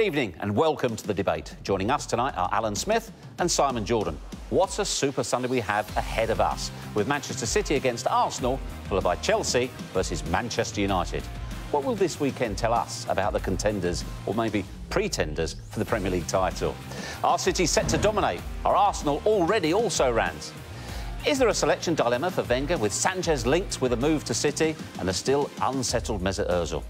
evening and welcome to The Debate. Joining us tonight are Alan Smith and Simon Jordan. What a Super Sunday we have ahead of us, with Manchester City against Arsenal, followed by Chelsea versus Manchester United. What will this weekend tell us about the contenders, or maybe pretenders, for the Premier League title? Are City set to dominate? Are Arsenal already also rans? Is there a selection dilemma for Wenger, with Sanchez linked with a move to City and a still unsettled Mesut Ozil?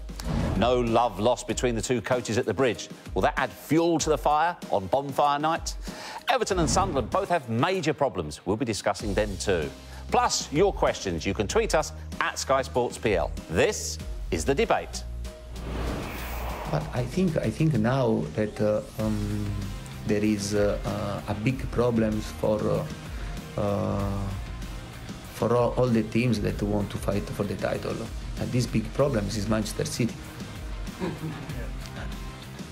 No love lost between the two coaches at the bridge. Will that add fuel to the fire on bonfire night? Everton and Sunderland both have major problems. We'll be discussing them too. Plus, your questions. You can tweet us at Sky Sports PL. This is The Debate. But I think now that there is a big problem for all the teams that want to fight for the title. And this big problem is Manchester City.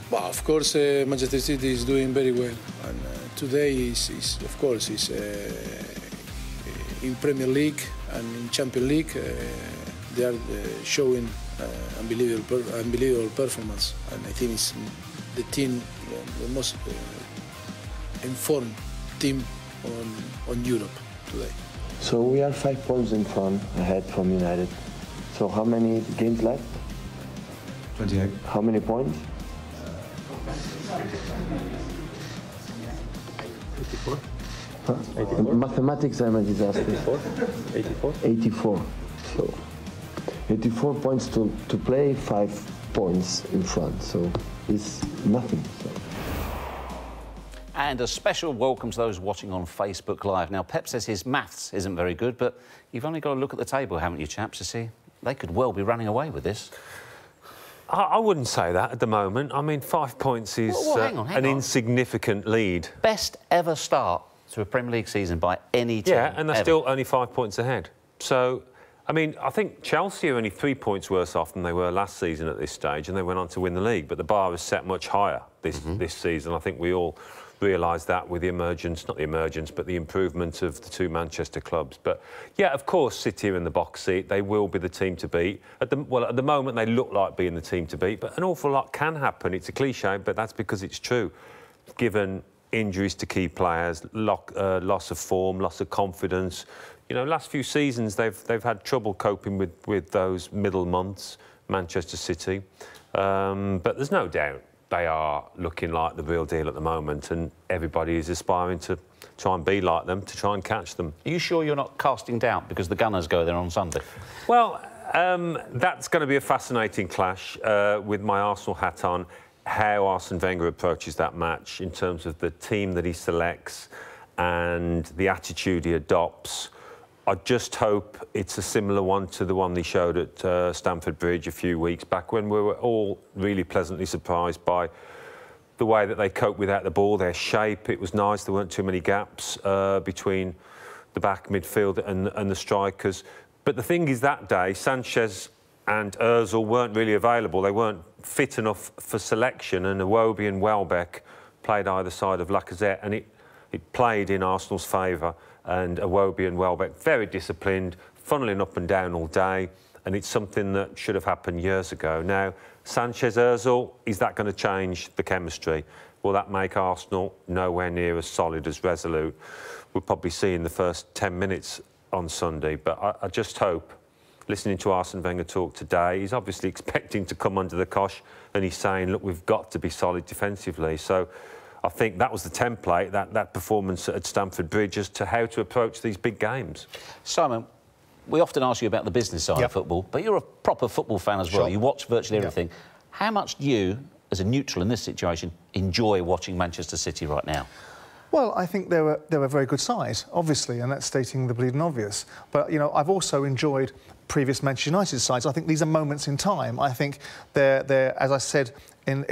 Well, of course, Manchester City is doing very well, and today is of course in Premier League and in Champions League. They are showing unbelievable performance, and I think it's the team, the most informed team on Europe today. So we are 5 points in front, ahead from United. So how many games left? 28. How many points? 84. Huh? 84. Mathematics, I'm a disaster. 84. 84. So 84 points to play, 5 points in front. So it's nothing. So. And a special welcome to those watching on Facebook Live. Now, Pep says his maths isn't very good, but you've only got to look at the table, haven't you, chaps, to see they could well be running away with this. I wouldn't say that at the moment. I mean, 5 points is hang on. insignificant lead. Best ever start to a Premier League season by any team. Yeah, and they're still only 5 points ahead. So, I mean, I think Chelsea are only 3 points worse off than they were last season at this stage, and they went on to win the league. But the bar is set much higher this season. I think we all realised that with the emergence, not the emergence, but the improvement of the two Manchester clubs. But, yeah, of course, City are in the box seat. They will be the team to beat. At the moment, they look like being the team to beat, but an awful lot can happen. It's a cliché, but that's because it's true. Given injuries to key players, loss of form, loss of confidence. You know, last few seasons, they've had trouble coping with those middle months, Manchester City. But there's no doubt they are looking like the real deal at the moment, and everybody is aspiring to try and be like them, to try and catch them. Are you sure you're not casting doubt because the Gunners go there on Sunday? Well, that's going to be a fascinating clash with my Arsenal hat on, how Arsene Wenger approaches that match in terms of the team that he selects and the attitude he adopts. I just hope it's a similar one to the one they showed at Stamford Bridge a few weeks back, when we were all really pleasantly surprised by the way that they coped without the ball, their shape. It was nice. There weren't too many gaps between the back midfield and the strikers. But the thing is, that day, Sanchez and Ozil weren't really available. They weren't fit enough for selection, and Iwobi and Welbeck played either side of Lacazette, and it played in Arsenal's favour. And Iwobi and Welbeck, very disciplined, funneling up and down all day, and it's something that should have happened years ago. Now, Sanchez-Ozil, is that going to change the chemistry? Will that make Arsenal nowhere near as solid, as resolute? We'll probably see in the first 10 minutes on Sunday, but I just hope, listening to Arsene Wenger talk today, he's obviously expecting to come under the cosh, and he's saying, look, we've got to be solid defensively. So I think that was the template, that performance at Stamford Bridge, as to how to approach these big games. Simon, we often ask you about the business side of football, but you're a proper football fan as well. You watch virtually everything. How much do you, as a neutral in this situation, enjoy watching Manchester City right now? Well, I think they're a very good side, obviously, and that's stating the bleeding obvious. But, you know, I've also enjoyed previous Manchester United sides. I think these are moments in time. I think they're as I said in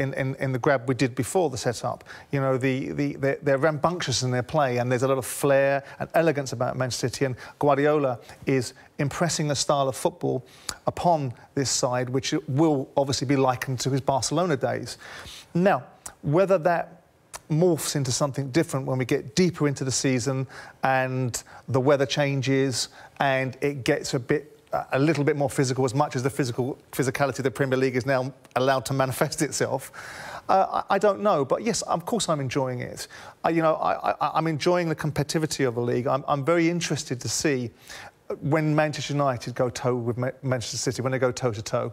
the grab we did before the setup, you know, they're rambunctious in their play, and there's a lot of flair and elegance about Manchester City, and Guardiola is impressing a style of football upon this side which will obviously be likened to his Barcelona days. Now, whether that morphs into something different when we get deeper into the season and the weather changes and it gets a little bit more physical, as much as the physicality of the Premier League is now allowed to manifest itself, I don't know, but yes, of course I'm enjoying it. I'm enjoying the competitivity of the league. I'm very interested to see when Manchester United go toe with Manchester City, when they go toe-to-toe.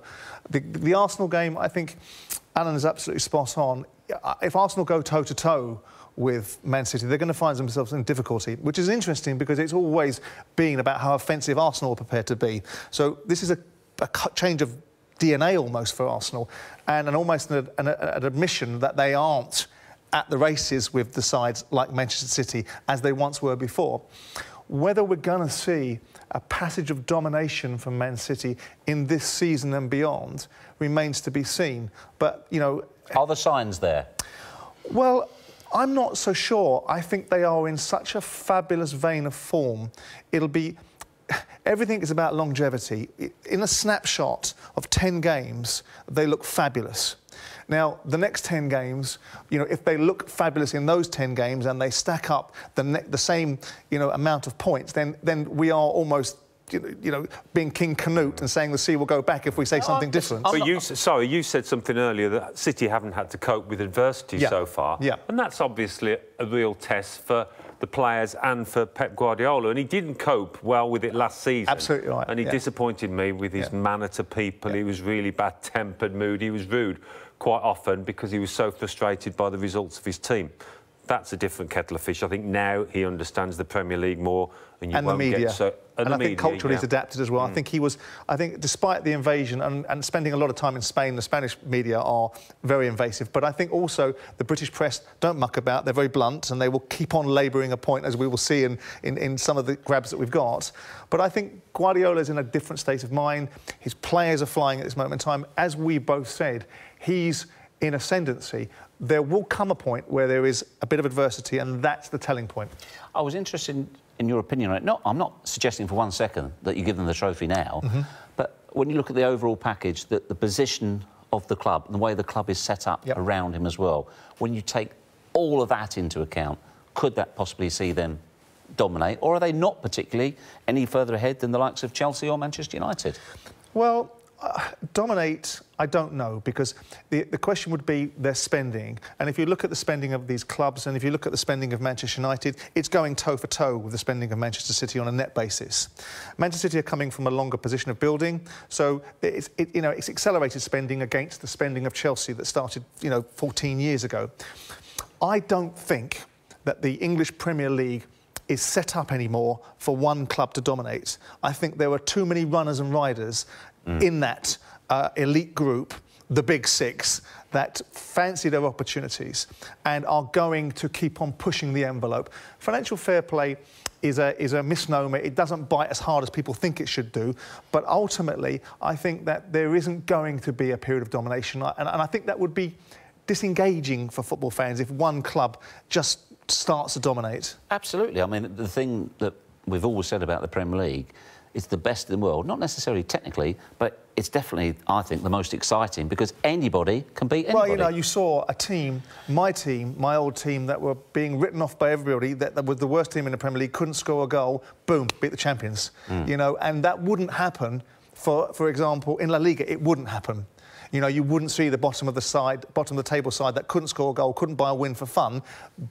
The Arsenal game, I think Alan is absolutely spot on. If Arsenal go toe-to-toe with Man City, they're going to find themselves in difficulty, which is interesting because it's always been about how offensive Arsenal are prepared to be. So this is a change of DNA almost for Arsenal, and almost an admission that they aren't at the races with the sides like Manchester City as they once were before. Whether we're going to see a passage of domination from Man City in this season and beyond remains to be seen. But, you know... Are the signs there? Well, I'm not so sure. I think they are in such a fabulous vein of form. It'll be... Everything is about longevity. In a snapshot of 10 games, they look fabulous. Now, the next 10 games, you know, if they look fabulous in those 10 games and they stack up the same, you know, amount of points, then we are almost, you know, being King Canute and saying the sea will go back if we say something different. But you said something earlier that City haven't had to cope with adversity so far. Yeah. And that's obviously a real test for the players and for Pep Guardiola, and he didn't cope well with it last season. Absolutely right. And he disappointed me with his manner to people. He was really bad-tempered, mood. He was rude quite often because he was so frustrated by the results of his team. That's a different kettle of fish. I think now he understands the Premier League more, and you won't get so. And I think culturally he's adapted as well. I think despite the invasion and spending a lot of time in Spain, the Spanish media are very invasive. But I think also the British press don't muck about. They're very blunt, and they will keep on labouring a point, as we will see in some of the grabs that we've got. But I think Guardiola's in a different state of mind. His players are flying at this moment in time. As we both said, he's in ascendancy. There will come a point where there is a bit of adversity, and that's the telling point. I was interested in your opinion on it. No, I'm not suggesting for 1 second that you give them the trophy now, but when you look at the overall package, the position of the club and the way the club is set up around him as well, when you take all of that into account, could that possibly see them dominate, or are they not particularly any further ahead than the likes of Chelsea or Manchester United? Well, dominate, I don't know, because the question would be their spending. And if you look at the spending of these clubs, and if you look at the spending of Manchester United, it's going toe-for-toe with the spending of Manchester City on a net basis. Manchester City are coming from a longer position of building, so it's accelerated spending against the spending of Chelsea that started, 14 years ago. I don't think that the English Premier League is set up anymore for one club to dominate. I think there are too many runners and riders in that elite group, the Big Six, that fancy their opportunities and are going to keep on pushing the envelope. Financial fair play is a misnomer. It doesn't bite as hard as people think it should do. But ultimately, I think that there isn't going to be a period of domination. And I think that would be disengaging for football fans if one club just starts to dominate. Absolutely. I mean, the thing that we've always said about the Premier League, it's the best in the world, not necessarily technically, but it's definitely, I think, the most exciting because anybody can beat anybody. Well, you saw a team, my old team, that were being written off by everybody, that was the worst team in the Premier League, couldn't score a goal, boom, beat the champions. And that wouldn't happen, for example, in La Liga, it wouldn't happen. You wouldn't see the bottom of the table side that couldn't score a goal, couldn't buy a win for fun,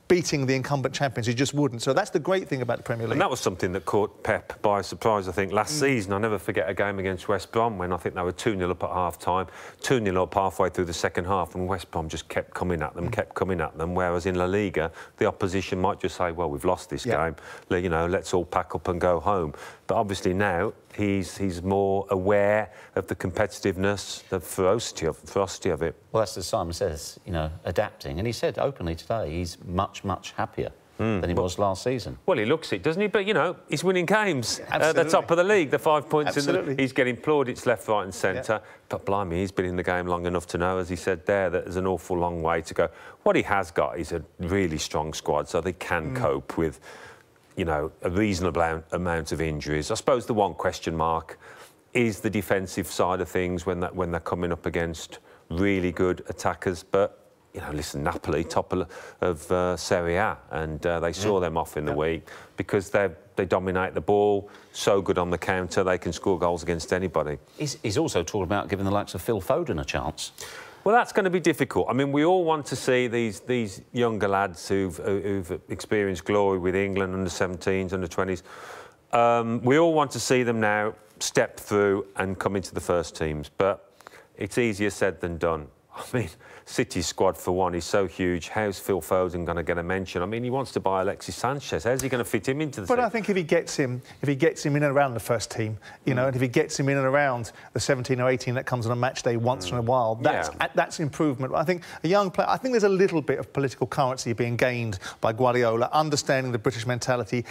beating the incumbent champions. You just wouldn't. So that's the great thing about the Premier League. And that was something that caught Pep by surprise, I think, last season. I'll never forget a game against West Brom when I think they were 2-0 up at half-time, 2-0 up halfway through the second half, and West Brom just kept coming at them, whereas in La Liga, the opposition might just say, well, we've lost this game, let's all pack up and go home. But obviously now, he's more aware of the competitiveness, the ferocity of it. Well, that's as Simon says, adapting. And he said openly today he's much, much happier than he was last season. Well, he looks it, doesn't he? But, he's winning games at the top of the league. The 5 points he's getting plaudits left, right and centre. But, blimey, he's been in the game long enough to know, as he said there, that there's an awful long way to go. What he has got is a really strong squad, so they can cope with a reasonable amount of injuries. I suppose the one question mark is the defensive side of things when they're coming up against really good attackers. But, listen, Napoli, top of Serie A, and they saw them off in the week because they dominate the ball, so good on the counter, they can score goals against anybody. He's also talked about giving the likes of Phil Foden a chance. Well, that's going to be difficult. I mean, we all want to see these younger lads who've experienced glory with England, under-17s, under-20s. We all want to see them now step through and come into the first teams, but it's easier said than done. I mean, City's squad, for one, is so huge. How's Phil Foden going to get a mention? I mean, he wants to buy Alexis Sanchez. How's he going to fit him into the team? But I think if he gets him in and around the first team, you know, and if he gets him in and around the 17 or 18 that comes on a match day once in a while, that's improvement. I think a young player, I think there's a little bit of political currency being gained by Guardiola, understanding the British mentality,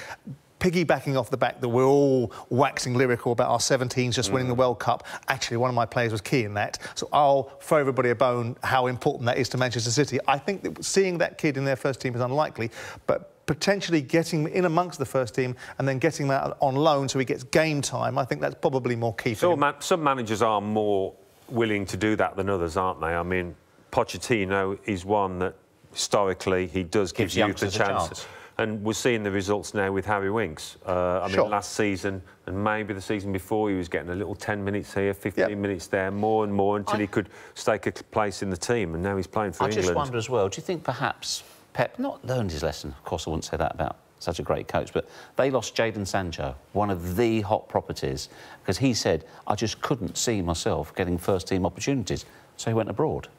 piggybacking off the back that we're all waxing lyrical about our 17s just winning the World Cup. Actually, one of my players was key in that. So I'll throw everybody a bone how important that is to Manchester City. I think that seeing that kid in their first team is unlikely, but potentially getting him in amongst the first team and then getting him out on loan so he gets game time, I think that's probably more key for him. Some managers are more willing to do that than others, aren't they? I mean, Pochettino is one that historically he does give you the chance. And we're seeing the results now with Harry Winks. I mean, last season and maybe the season before, he was getting a little 10 minutes here, 15 minutes there, more and more, until he could stake a place in the team, and now he's playing for England. I just wonder as well, do you think perhaps Pep not learned his lesson? Of course, I wouldn't say that about such a great coach, but they lost Jadon Sancho, one of the hot properties, because he said, I just couldn't see myself getting first-team opportunities, so he went abroad.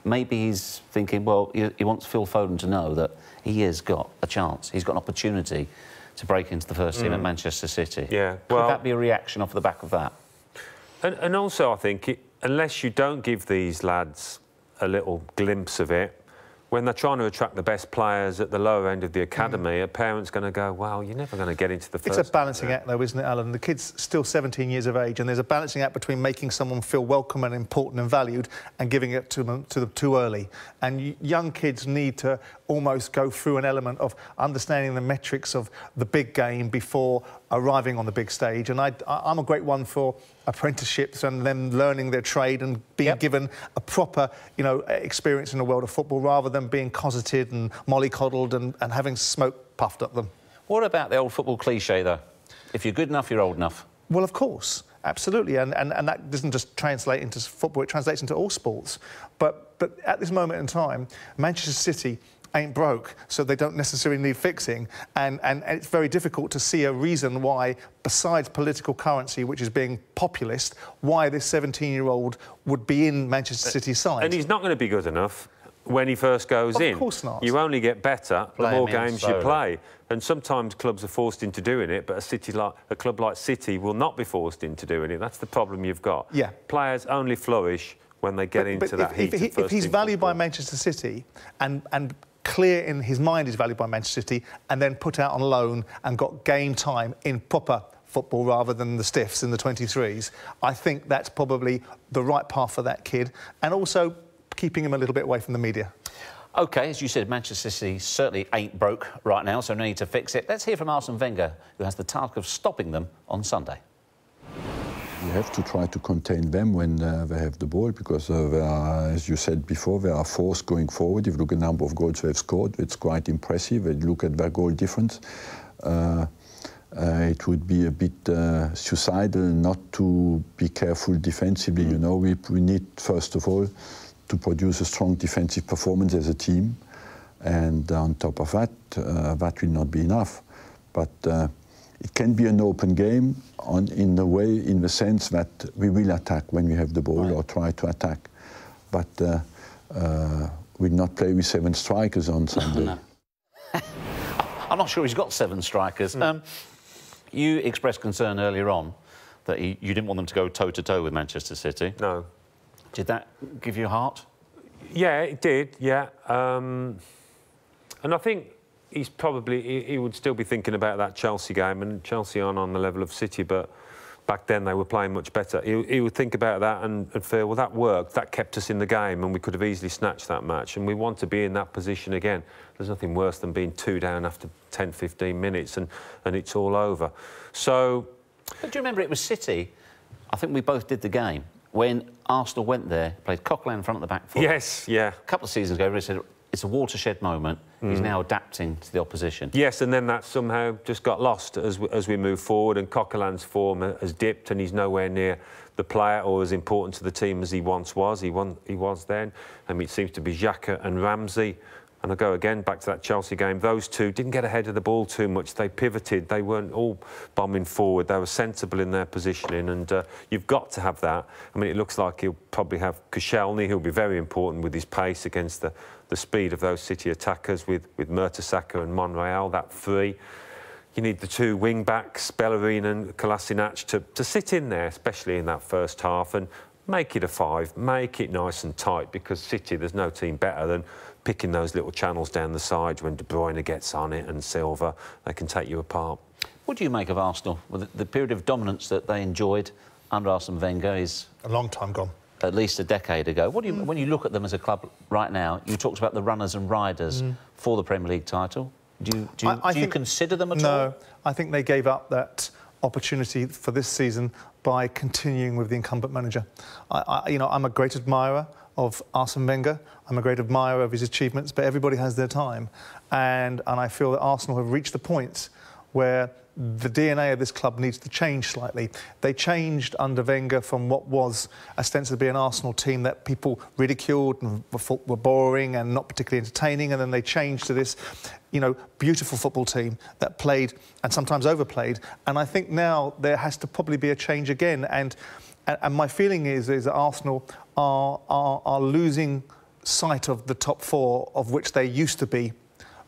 Maybe he's thinking, well, he wants Phil Foden to know that he has got a chance. He's got an opportunity to break into the first team at Manchester City. Yeah, well, could that be a reaction off the back of that? And also, I think, unless you don't give these lads a little glimpse of it, when they're trying to attract the best players at the lower end of the academy, a parent's going to go, well, you're never going to get into the first. It's a balancing act, though, isn't it, Alan? The kid's still 17 years of age, and there's a balancing act between making someone feel welcome and important and valued and giving it to them too early. And young kids need to almost go through an element of understanding the metrics of the big game before arriving on the big stage. And I'm a great one for apprenticeships and them learning their trade and being given a proper, you know, experience in the world of football rather than being cosseted and mollycoddled and having smoke puffed up them. What about the old football cliche, though? If you're good enough, you're old enough. Well, of course, absolutely, and that doesn't just translate into football, it translates into all sports. But at this moment in time, Manchester City ain't broke, so they don't necessarily need fixing, and it's very difficult to see a reason why, besides political currency, which is being populist, why this 17-year-old would be in Manchester City's side. And he's not going to be good enough when he first goes in. Of course not. You only get better the more games you play. And sometimes clubs are forced into doing it, but a club like City will not be forced into doing it. That's the problem you've got. Yeah. Players only flourish when they get into that heat. If he's valued by Manchester City and clear in his mind he's valued by Manchester City and then put out on loan and got game time in proper football rather than the stiffs in the 23s, I think that's probably the right path for that kid, and also keeping him a little bit away from the media. OK, as you said, Manchester City certainly ain't broke right now, so no need to fix it. Let's hear from Arsene Wenger, who has the task of stopping them on Sunday. You have to try to contain them when they have the ball, because as you said before, they are force going forward. If you look at the number of goals they've scored, it's quite impressive. And look at their goal difference. It would be a bit suicidal not to be careful defensively. You know, we need, first of all, to produce a strong defensive performance as a team. And on top of that, that will not be enough. But it can be an open game in the sense that we will attack when we have the ball, or try to attack. But we'll not play with 7 strikers on Sunday. No. I'm not sure he's got 7 strikers. You expressed concern earlier on that you didn't want them to go toe-to-toe with Manchester City. No. Did that give you heart? Yeah, it did, yeah. And I think he would still be thinking about that Chelsea game, and Chelsea aren't on the level of City, but back then they were playing much better. He would think about that and feel, well, that worked, that kept us in the game, and we could have easily snatched that match, and we want to be in that position again. There's nothing worse than being 2 down after 10, 15 minutes and it's all over. So... But do you remember it was City, I think we both did the game, when Arsenal went there, played Coquelin in front of the back four. Yes, yeah. A couple of seasons ago, everybody said, it's a watershed moment. He's now adapting to the opposition. Yes, and then that somehow just got lost as we move forward, and Coquelin's form has dipped, and he's nowhere near the player or as important to the team as he once was. He was then. I mean, it seems to be Xhaka and Ramsey. And I go again back to that Chelsea game. Those two didn't get ahead of the ball too much. They pivoted. They weren't all bombing forward. They were sensible in their positioning, and you've got to have that. I mean, it looks like he'll probably have Koscielny, who'll be very important with his pace against the speed of those City attackers with Mertesacker and Monreal, that three. You need the two wing-backs, Bellerin and Kolasinac, to sit in there, especially in that first half, and make it a 5, make it nice and tight, because City, there's no team better than picking those little channels down the side when De Bruyne gets on it and Silva. They can take you apart. What do you make of Arsenal? Well, the period of dominance that they enjoyed under Arsene Wenger is... a long time gone. At least a decade ago. What do you, when you look at them as a club right now, you talked about the runners and riders for the Premier League title. Do you consider them at all? No, I think they gave up that opportunity for this season by continuing with the incumbent manager. You know, I'm a great admirer of Arsene Wenger. I'm a great admirer of his achievements, but everybody has their time. And I feel that Arsenal have reached the point where the DNA of this club needs to change slightly. They changed under Wenger from what was ostensibly an Arsenal team that people ridiculed and were boring and not particularly entertaining, and then they changed to this, you know, beautiful football team that played and sometimes overplayed. And I think now there has to probably be a change again. And my feeling is that Arsenal are losing sight of the top 4, of which they used to be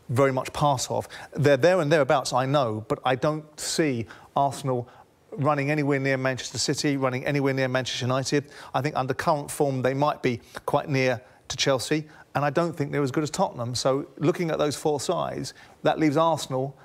very much part of. They're there and thereabouts, I know, but I don't see Arsenal running anywhere near Manchester City, running anywhere near Manchester United. I think under current form they might be quite near to Chelsea, and I don't think they're as good as Tottenham. So looking at those 4 sides, that leaves Arsenal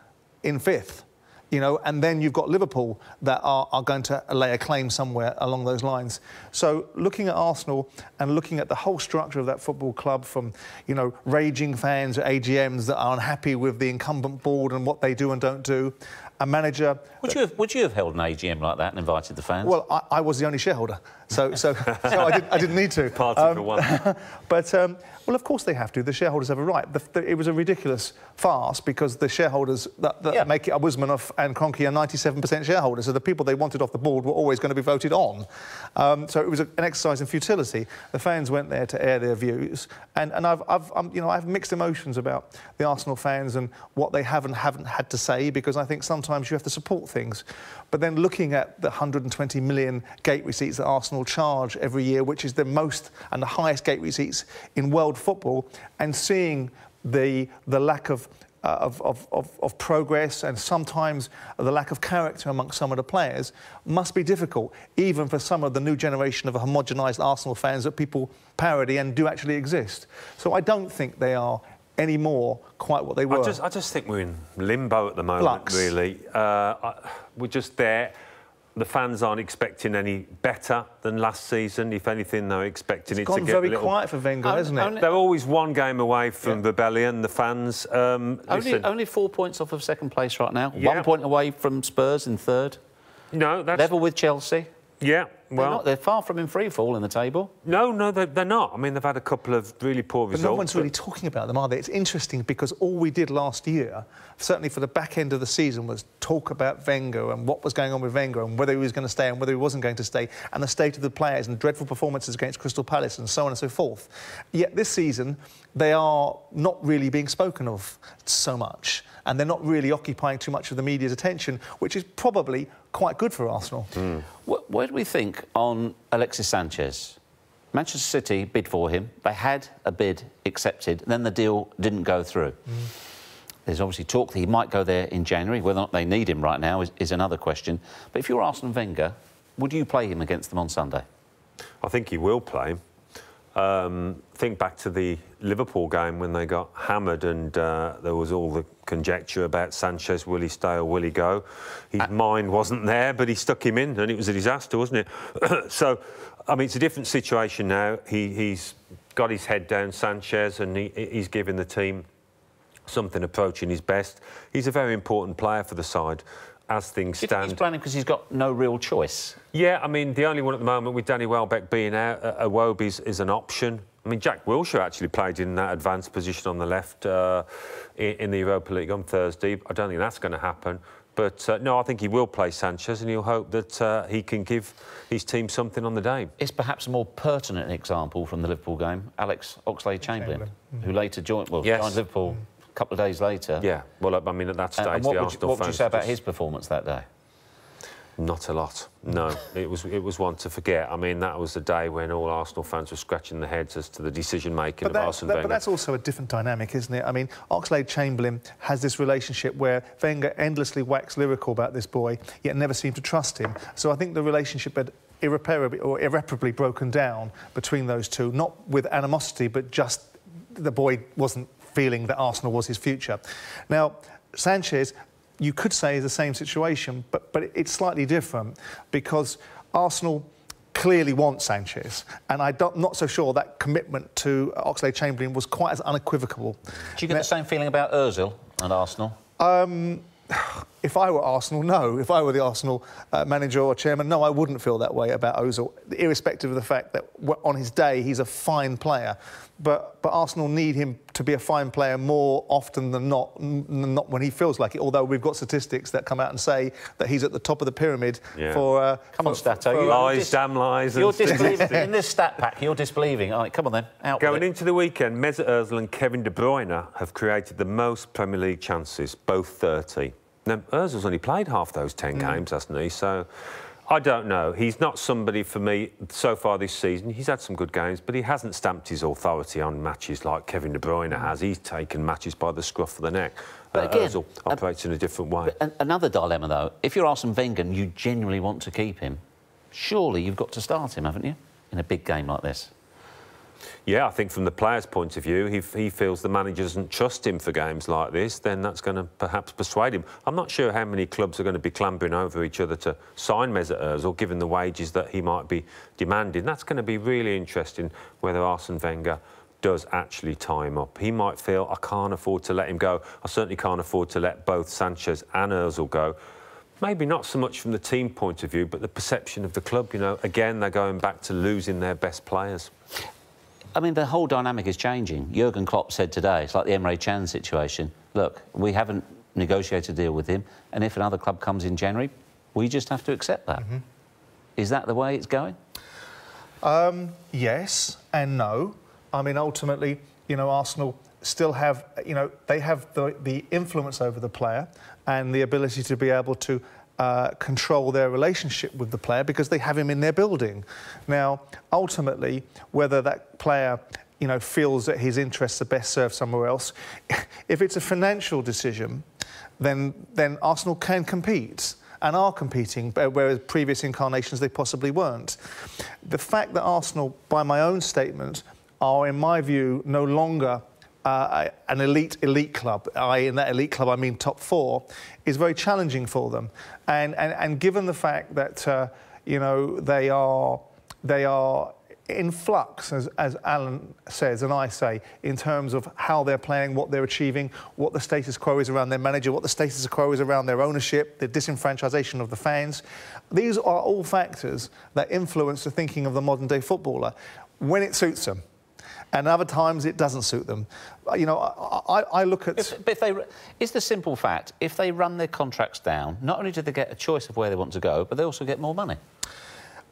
in 5th. You know, and then you've got Liverpool that are going to lay a claim somewhere along those lines. So looking at Arsenal and looking at the whole structure of that football club, from, you know, raging fans at AGMs that are unhappy with the incumbent board and what they do and don't do, a manager... Would you have held an AGM like that and invited the fans? Well, I was the only shareholder, so I didn't need to. Party for one. But, well, of course they have to. The shareholders have a right. It was a ridiculous farce, because the shareholders that make it up, Wismanoff and Kroenke, are 97% shareholders, so the people they wanted off the board were always going to be voted on. So it was an exercise in futility. The fans went there to air their views, and you know, I have mixed emotions about the Arsenal fans and what they have and haven't had to say, because I think sometimes you have to support things. But then looking at the 120 million gate receipts that Arsenal charge every year, which is the most and the highest gate receipts in world football, and seeing the lack of progress and sometimes the lack of character amongst some of the players, must be difficult, even for some of the new generation of homogenised Arsenal fans that people parody and do actually exist. So I don't think they are anymore quite what they were. I just think we're in limbo at the moment, Flux. really. We're just there. The fans aren't expecting any better than last season. If anything, they're expecting it to get It's gone very quiet for Wenger, hasn't it? They're always one game away from rebellion, the fans. Only 4 points off of second place right now. 1 point away from Spurs in 3rd. No, that's... Level with Chelsea. Yeah, well... They're far from in free fall in the table. No, they're not. I mean, they've had a couple of really poor results. But no one's really talking about them, are they? It's interesting, because all we did last year, certainly for the back end of the season, was talk about Wenger and what was going on with Wenger and whether he was going to stay and whether he wasn't going to stay, and the state of the players and dreadful performances against Crystal Palace and so on and so forth. Yet this season, they are not really being spoken of so much, and they're not really occupying too much of the media's attention, which is probably quite good for Arsenal. Where do we think on Alexis Sanchez? Manchester City bid for him. They had a bid accepted, then the deal didn't go through. There's obviously talk that he might go there in January. Whether or not they need him right now is another question. But if you're Arsene Wenger, would you play him against them on Sunday? I think he will play. Think back to the Liverpool game when they got hammered, and there was all the conjecture about Sanchez, will he stay or will he go? His mind wasn't there, but he stuck him in, and it was a disaster, wasn't it? So, I mean, it's a different situation now. He's got his head down, Sanchez, and he's giving the team something approaching his best. He's a very important player for the side. As things stand... Do you think he's playing because he's got no real choice? Yeah, I mean, the only one at the moment with Danny Welbeck being out, Iwobi is an option. I mean, Jack Wilshere actually played in that advanced position on the left in the Europa League on Thursday. I don't think that's going to happen. But no, I think he will play Sanchez, and he'll hope that he can give his team something on the day. It's perhaps a more pertinent example from the Liverpool game, Alex Oxlade-Chamberlain, who later joined Liverpool a couple of days later. Yeah, well, I mean, at that stage, the Arsenal fans... What would you say about his performance that day? Not a lot, no. It was one to forget. I mean, that was the day when all Arsenal fans were scratching their heads as to the decision-making of Arsene Wenger. But that's also a different dynamic, isn't it? I mean, Oxlade-Chamberlain has this relationship where Wenger endlessly waxed lyrical about this boy, yet never seemed to trust him. So I think the relationship had irreparably broken down between those two, not with animosity, but just the boy wasn't feeling that Arsenal was his future. Now, Sanchez, you could say is the same situation, but it's slightly different because Arsenal clearly want Sanchez, and I'm not so sure that commitment to Oxlade-Chamberlain was quite as unequivocal. Do you get the same feeling about Ozil at Arsenal? If I were Arsenal, no. If I were the Arsenal manager or chairman, no, I wouldn't feel that way about Ozil, irrespective of the fact that on his day he's a fine player. But Arsenal need him to be a fine player more often than not when he feels like it. Although we've got statistics that come out and say that he's at the top of the pyramid for... come on, Stato. Lies, damn lies. You're disbelieving. In this stat pack, you're disbelieving. All right, come on then, out Going into the weekend, Mesut Ozil and Kevin De Bruyne have created the most Premier League chances, both 30. Now, Ozil's only played half those 10 games, hasn't he? So, I don't know. He's not somebody for me so far this season. He's had some good games, but he hasn't stamped his authority on matches like Kevin De Bruyne has. He's taken matches by the scruff of the neck. But again, Ozil operates in a different way. Another dilemma, though. If you're Arsene Wenger and you genuinely want to keep him, surely you've got to start him, haven't you, in a big game like this? Yeah, I think from the player's point of view, if he feels the manager doesn't trust him for games like this, then that's going to perhaps persuade him. I'm not sure how many clubs are going to be clambering over each other to sign Mesut Ozil, given the wages that he might be demanding. That's going to be really interesting whether Arsene Wenger does actually tie him up. He might feel, I can't afford to let him go. I certainly can't afford to let both Sanchez and Ozil go. Maybe not so much from the team point of view, but the perception of the club, you know. Again, they're going back to losing their best players. I mean, the whole dynamic is changing. Jurgen Klopp said today, it's like the Emre Can situation. Look, we haven't negotiated a deal with him, and if another club comes in January, we just have to accept that. Is that the way it's going? Yes and no. I mean, ultimately, you know, Arsenal still have, you know, they have the influence over the player and the ability to be able to control their relationship with the player because they have him in their building. Now, ultimately, whether that player, you know, feels that his interests are best served somewhere else, if it's a financial decision, then Arsenal can compete and are competing, whereas previous incarnations they possibly weren't. The fact that Arsenal, by my own statement, are, in my view, no longer an elite club, in that elite club I mean top four, is very challenging for them. And given the fact that you know, they are in flux, as Alan says and I say, in terms of how they're playing, what they're achieving, what the status quo is around their manager, what the status quo is around their ownership, the disenfranchisation of the fans. These are all factors that influence the thinking of the modern-day footballer when it suits them. And other times it doesn't suit them. You know, I look at... It's the simple fact, if they run their contracts down, not only do they get a choice of where they want to go, but they also get more money.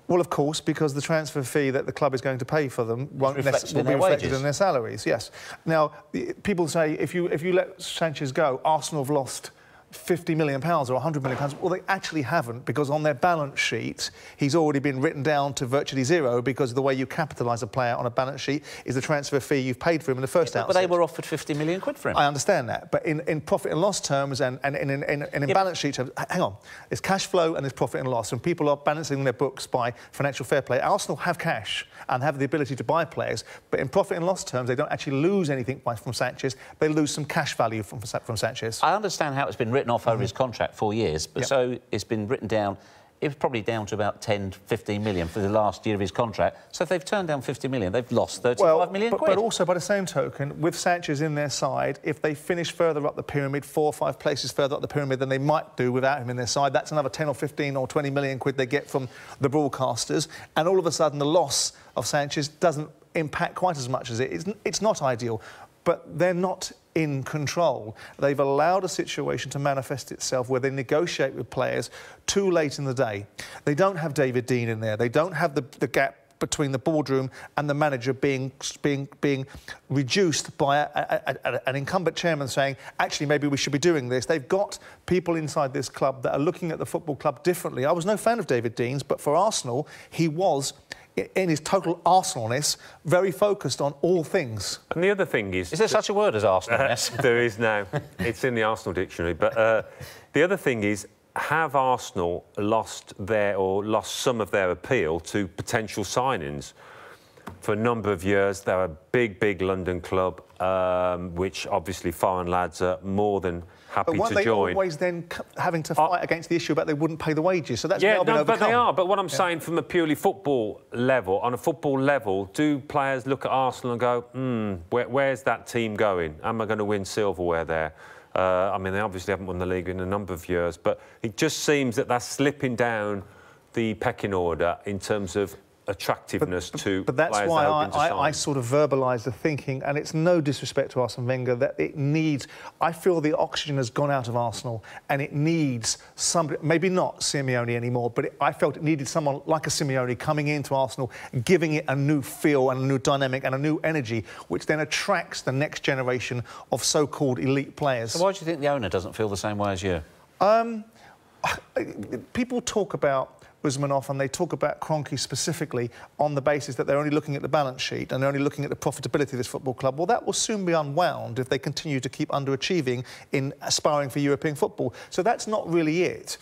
Well, of course, because the transfer fee that the club is going to pay for them will be reflected in their salaries, yes. Now, people say, if you let Sanchez go, Arsenal have lost £50 million or £100 million. Well, they actually haven't, because on their balance sheet, he's already been written down to virtually zero, because the way you capitalise a player on a balance sheet is the transfer fee you've paid for him in the first outset. But they were offered 50 million quid for him. I understand that, but in profit and loss terms and in balance sheet terms, hang on, there's cash flow and there's profit and loss, and people are balancing their books by financial fair play. Arsenal have cash and have the ability to buy players, but in profit and loss terms, they don't actually lose anything from Sanchez. They lose some cash value from Sanchez. I understand how it's been written off over his contract, 4 years, but so it's been written down. It was probably down to about 10, 15 million for the last year of his contract. So if they've turned down 50 million, they've lost 35 million quid. But also, by the same token, with Sanchez in their side, if they finish further up the pyramid, 4 or 5 places further up the pyramid than they might do without him in their side, that's another 10 or 15 or 20 million quid they get from the broadcasters. And all of a sudden, the loss of Sanchez doesn't impact quite as much as it is. It's not ideal, but they're not in control. They've allowed a situation to manifest itself where they negotiate with players too late in the day. They don't have David Dein in there. They don't have the gap between the boardroom and the manager being reduced by an incumbent chairman saying, actually, maybe we should be doing this. They've got people inside this club that are looking at the football club differently. I was no fan of David Dean's, but for Arsenal, he was, in his total Arsenalness, very focused on all things. And the other thing is... Is there such a word as Arsenalness? There is now. It's in the Arsenal dictionary. But the other thing is, have Arsenal lost some of their appeal to potential signings? For a number of years, they're a big London club, which obviously foreign lads are more than happy to join. But weren't they always then having to fight against the issue about they wouldn't pay the wages? So that's now been overcome. But they are. But what I'm saying from a purely football level, on a football level, do players look at Arsenal and go, where's that team going? Am I going to win silverware there? I mean, they obviously haven't won the league in a number of years, but it just seems that that's slipping down the pecking order in terms of attractiveness to but that's players why I sort of verbalise the thinking, and it's no disrespect to Arsene Wenger, that it needs... I feel the oxygen has gone out of Arsenal and it needs somebody, maybe not Simeone anymore, but I felt it needed someone like a Simeone coming into Arsenal, giving it a new feel and a new dynamic and a new energy, which then attracts the next generation of so-called elite players. So why do you think the owner doesn't feel the same way as you? People talk about Usmanov and they talk about Kroenke specifically on the basis that they're only looking at the balance sheet and they're only looking at the profitability of this football club. Well, that will soon be unwound if they continue to keep underachieving in aspiring for European football. So that's not really it.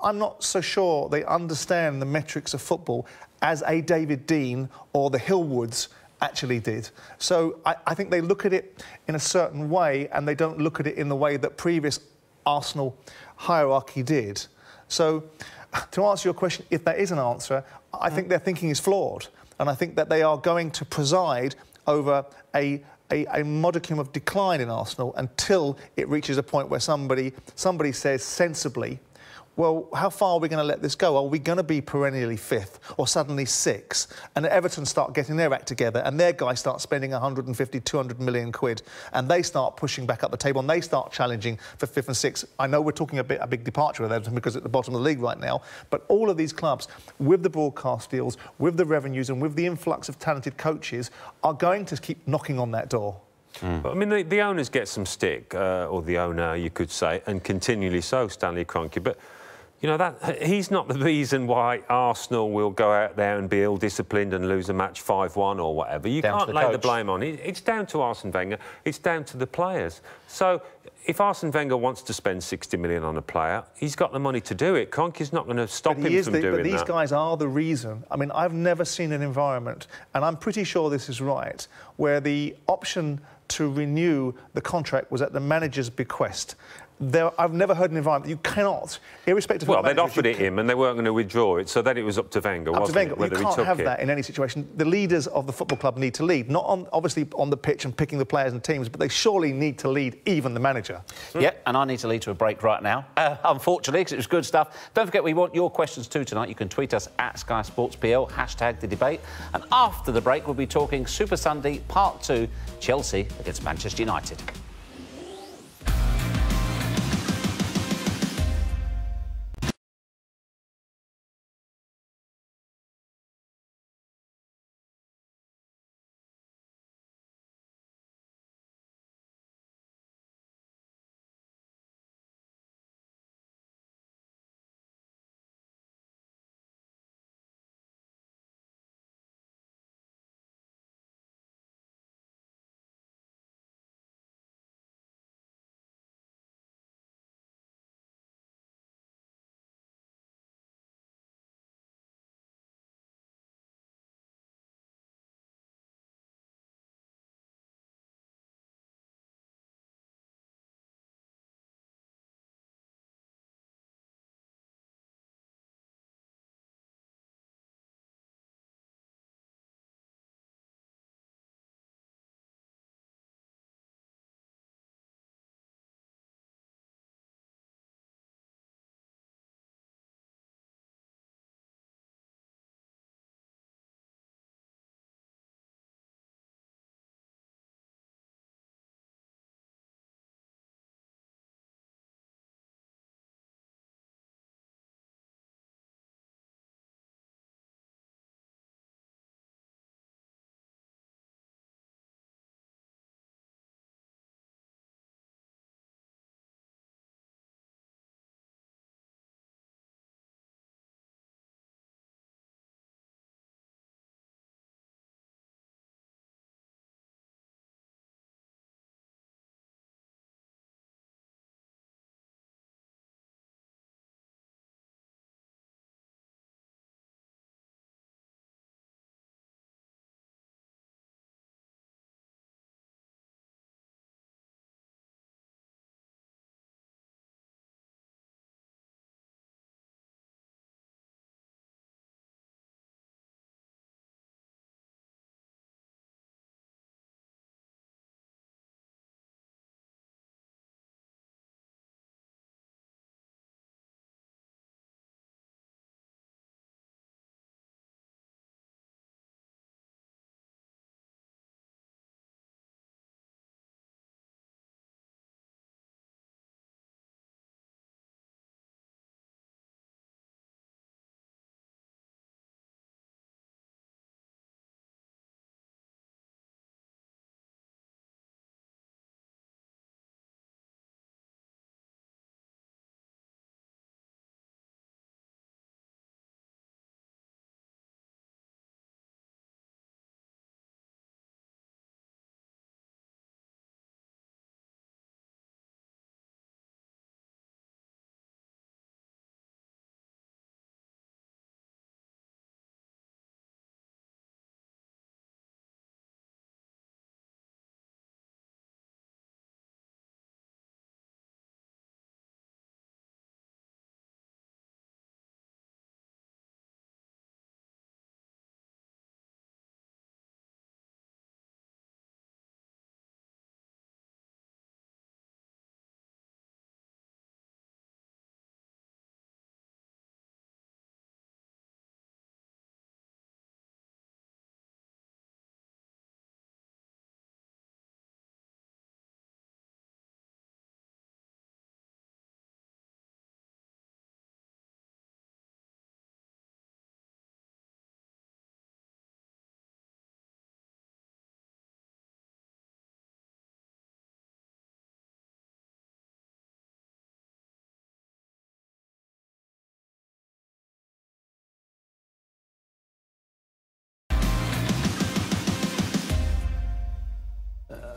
I'm not so sure they understand the metrics of football as a David Dein or the Hillwoods actually did. So I think they look at it in a certain way and they don't look at it in the way that previous Arsenal hierarchy did. So, to answer your question, if there is an answer, I think their thinking is flawed. And I think that they are going to preside over a modicum of decline in Arsenal until it reaches a point where somebody says sensibly, well, how far are we going to let this go? Are we going to be perennially fifth or suddenly sixth? And Everton start getting their act together and their guys start spending 150, 200 million quid and they start pushing back up the table and they start challenging for fifth and sixth. I know we're talking a big departure with Everton because at the bottom of the league right now, but all of these clubs, with the broadcast deals, with the revenues and with the influx of talented coaches, are going to keep knocking on that door. But, I mean, the owners get some stick, or the owner, you could say, and continually so, Stanley Kroenke, but... You know, that he's not the reason why Arsenal will go out there and be ill-disciplined and lose a match 5-1 or whatever. You can't lay the blame on it. It's down to Arsene Wenger. It's down to the players. So if Arsene Wenger wants to spend 60 million on a player, he's got the money to do it. Kroenke's not going to stop him from doing that. But these guys are the reason. I mean, I've never seen an environment, and I'm pretty sure this is right, where the option to renew the contract was at the manager's bequest. I've never heard an environment you cannot, irrespective of... Well, they'd offered it him and they weren't going to withdraw it, so then it was up to Wenger, wasn't it? You can't have that in any situation. The leaders of the football club need to lead, not obviously on the pitch and picking the players and teams, but they surely need to lead even the manager. Yeah, and I need to lead to a break right now, unfortunately, because it was good stuff. Don't forget, we want your questions too tonight. You can tweet us at Sky Sports PL, #TheDebate. And after the break, we'll be talking Super Sunday Part 2, Chelsea against Manchester United.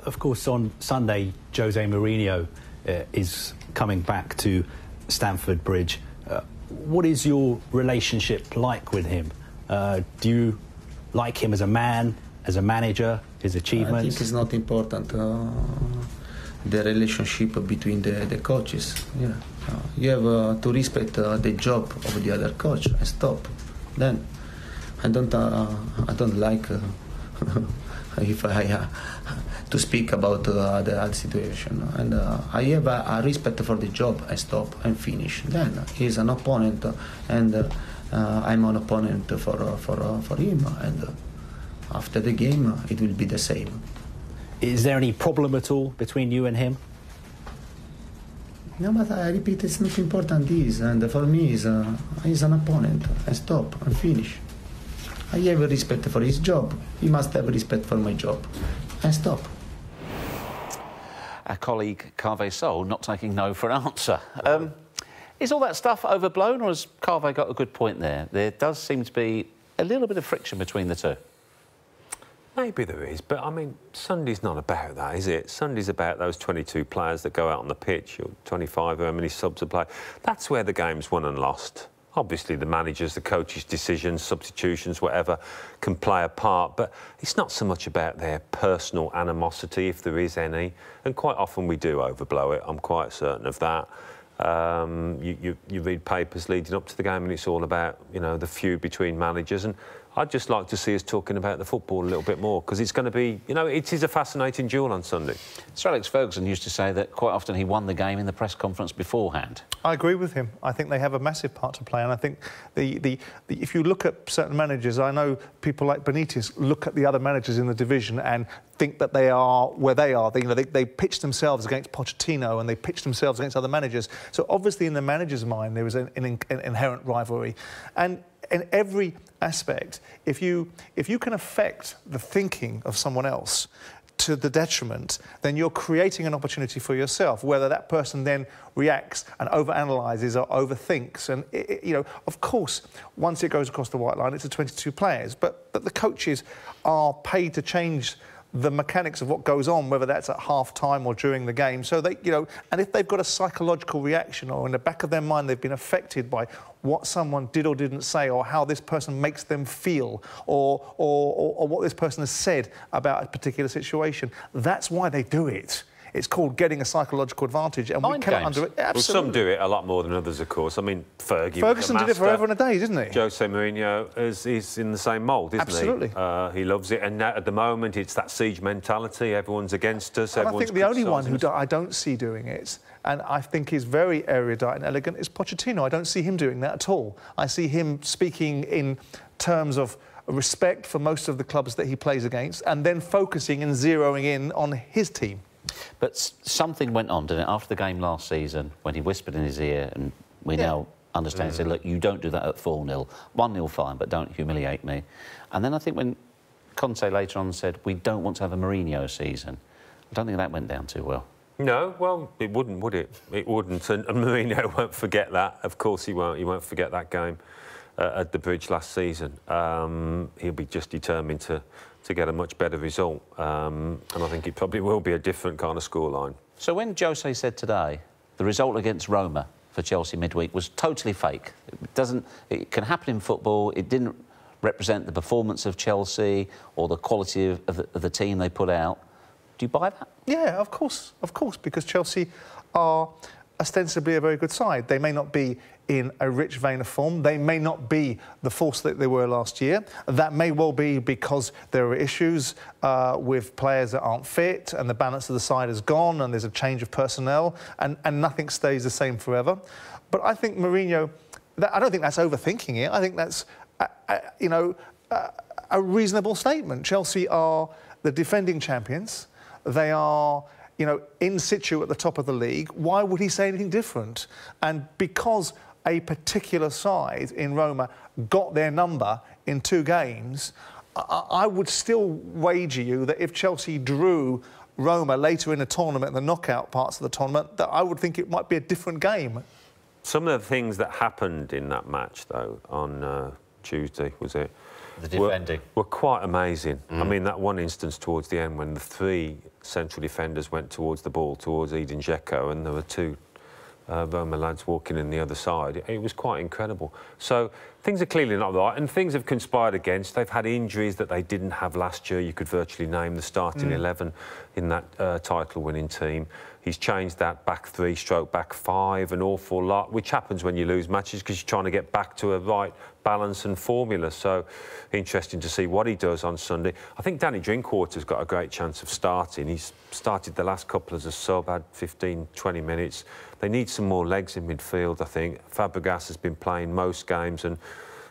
of course, on Sunday, Jose Mourinho is coming back to Stamford Bridge. What is your relationship like with him? Do you like him as a man, as a manager, his achievements? I think it's not important, the relationship between the coaches. Yeah. You have to respect the job of the other coach and stop. Then I don't like if I to speak about the other situation, and I have a respect for the job and stop and finish. Then he's an opponent, and I'm an opponent for him, and after the game it will be the same. Is there any problem at all between you and him? No, but I repeat, it's not important this, and for me he's an opponent, and stop and finish. I have respect for his job, he must have respect for my job, and stop. Our colleague Carve Sol not taking no for an answer. Is all that stuff overblown, or has Carve got a good point there? There does seem to be a little bit of friction between the two. Maybe there is, but I mean, Sunday's not about that, is it? Sunday's about those 22 players that go out on the pitch, or 25, how many subs are played. That's where the game's won and lost. Obviously, the managers, the coaches' decisions, substitutions, whatever, can play a part, but it's not so much about their personal animosity, if there is any, and quite often we do overblow it. I'm quite certain of that. You read papers leading up to the game and it's all about, you know, the feud between managers, and I'd just like to see us talking about the football a little bit more, because it's going to be, you know, it is a fascinating duel on Sunday. Sir Alex Ferguson used to say that quite often he won the game in the press conference beforehand. I agree with him. I think they have a massive part to play, and I think if you look at certain managers, I know people like Benitez look at the other managers in the division and think that they are where they are. They pitch themselves against Pochettino and they pitch themselves against other managers. So obviously in the manager's mind there is an inherent rivalry. And in every aspect, if you can affect the thinking of someone else to the detriment, then you're creating an opportunity for yourself, whether that person then reacts and overanalyzes or overthinks. And, you know, of course, once it goes across the white line, it's a 22 players, but the coaches are paid to change the mechanics of what goes on, whether that's at half-time or during the game. So they, you know, and if they've got a psychological reaction, or in the back of their mind they've been affected by what someone did or didn't say, or how this person makes them feel, or what this person has said about a particular situation, that's why they do it. It's called getting a psychological advantage, and we cannot under it. Absolutely. Well, some do it a lot more than others, of course. I mean, Ferguson did it forever and a day, didn't he? Jose Mourinho is in the same mould, isn't Absolutely. He loves it, and at the moment it's that siege mentality. Everyone's against us. And I think the only one who I don't see doing it, and I think is very erudite and elegant, is Pochettino. I don't see him doing that at all. I see him speaking in terms of respect for most of the clubs that he plays against, and then focusing and zeroing in on his team. But something went on, didn't it, after the game last season, when he whispered in his ear, and we now understand, said, look, you don't do that at 4-0. 1-0 fine, but don't humiliate me. And then I think when Conte later on said, we don't want to have a Mourinho season, I don't think that went down too well. No, well, it wouldn't, would it? It wouldn't, and Mourinho won't forget that. Of course he won't. He won't forget that game at the Bridge last season. He'll be just determined to get a much better result, and I think it probably will be a different kind of scoreline. So when Jose said today the result against Roma for Chelsea midweek was totally fake, it can happen in football, it didn't represent the performance of Chelsea or the quality of the team they put out, do you buy that? Yeah, of course, because Chelsea are ostensibly a very good side. They may not be in a rich vein of form. They may not be the force that they were last year. That may well be because there are issues with players that aren't fit, and the balance of the side is gone, and there's a change of personnel, and nothing stays the same forever. But I think Mourinho, I don't think that's overthinking it. I think that's, you know, a reasonable statement. Chelsea are the defending champions. They are, you know, in situ at the top of the league. Why would he say anything different? And because a particular side in Roma got their number in 2 games, I would still wager you that if Chelsea drew Roma later in the tournament, in the knockout parts of the tournament, that I would think it might be a different game. Some of the things that happened in that match, though, on Tuesday, was it? the defending were quite amazing. I mean, that one instance towards the end when the 3 central defenders went towards the ball, towards Edin Dzeko, and there were 2 Roma lads walking in the other side. It was quite incredible. So things are clearly not right, and things have conspired against. They've had injuries that they didn't have last year. You could virtually name the starting 11 in that title-winning team. He's changed that back 3 stroke back 5 an awful lot, which happens when you lose matches because you're trying to get back to a right balance and formula. So interesting to see what he does on Sunday. I think Danny Drinkwater's got a great chance of starting. He's started the last couple as a sub, had 15, 20 minutes. They need some more legs in midfield, I think. Fabregas has been playing most games and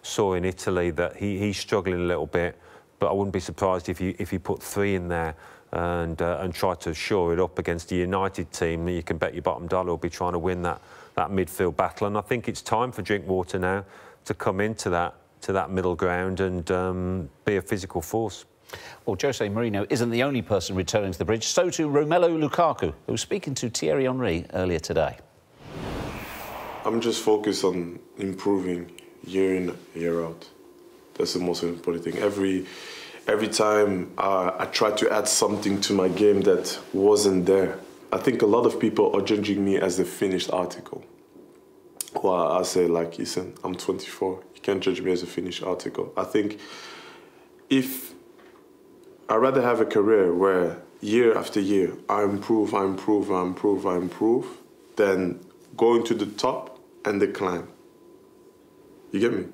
saw in Italy that he's struggling a little bit, but I wouldn't be surprised if you put 3 in there and try to shore it up against the United team. You can bet your bottom dollar will be trying to win that midfield battle. And I think it's time for Drinkwater now to come into that middle ground and be a physical force. Well, Jose Mourinho isn't the only person returning to the bridge. So too Romelu Lukaku, who was speaking to Thierry Henry earlier today. I'm just focused on improving year in, year out. That's the most important thing. Every time I try to add something to my game that wasn't there. I think a lot of people are judging me as a finished article. Well, I say, like, listen, I'm 24. You can't judge me as a finished article. I think I'd rather have a career where year after year I improve, than going to the top and decline. You get me?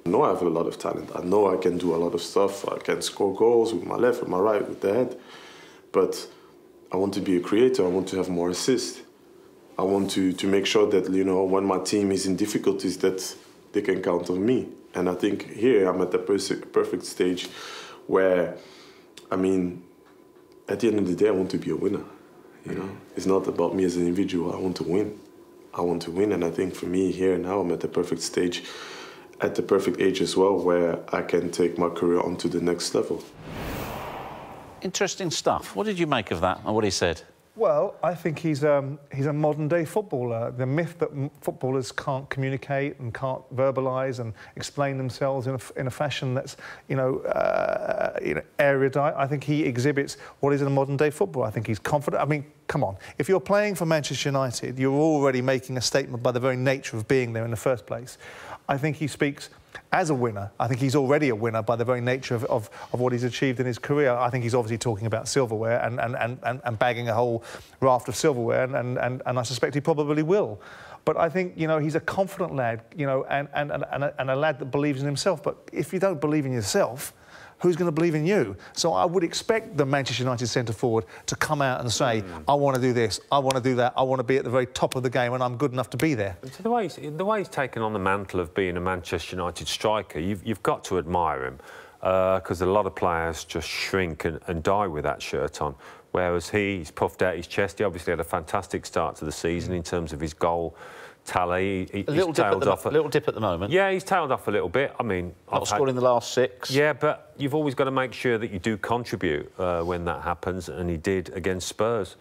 I know I have a lot of talent. I know I can do a lot of stuff. I can score goals with my left, with my right, with the head. But I want to be a creator. I want to have more assists. I want to make sure that, you know, when my team is in difficulties, that they can count on me. And I think here I'm at the perfect stage where, I mean, at the end of the day, I want to be a winner. You know, it's not about me as an individual. I want to win. I want to win, and I think for me here now, I'm at the perfect stage, at the perfect age as well, where I can take my career on to the next level. Interesting stuff. What did you make of that and what he said? Well, I think he's a modern-day footballer. The myth that footballers can't communicate and can't verbalise and explain themselves in a fashion that's, erudite. I think he exhibits what is in a modern-day football. I think he's confident. I mean, come on. If you're playing for Manchester United, you're already making a statement by the very nature of being there in the first place. I think he speaks as a winner. I think he's already a winner by the very nature of what he's achieved in his career. I think he's obviously talking about silverware and bagging a whole raft of silverware, and I suspect he probably will. But I think, you know, he's a confident lad, you know, and a lad that believes in himself. But if you don't believe in yourself, who's going to believe in you? So I would expect the Manchester United centre-forward to come out and say, I want to do this, I want to do that, I want to be at the very top of the game and I'm good enough to be there. So the way he's taken on the mantle of being a Manchester United striker, you've got to admire him, because a lot of players just shrink and die with that shirt on, whereas he's puffed out his chest. He obviously had a fantastic start to the season in terms of his goal tally. A little dip at the moment. Yeah, he's tailed off a little bit. I mean, not scored in the last 6. Yeah, but you've always got to make sure that you do contribute when that happens, and he did against Spurs.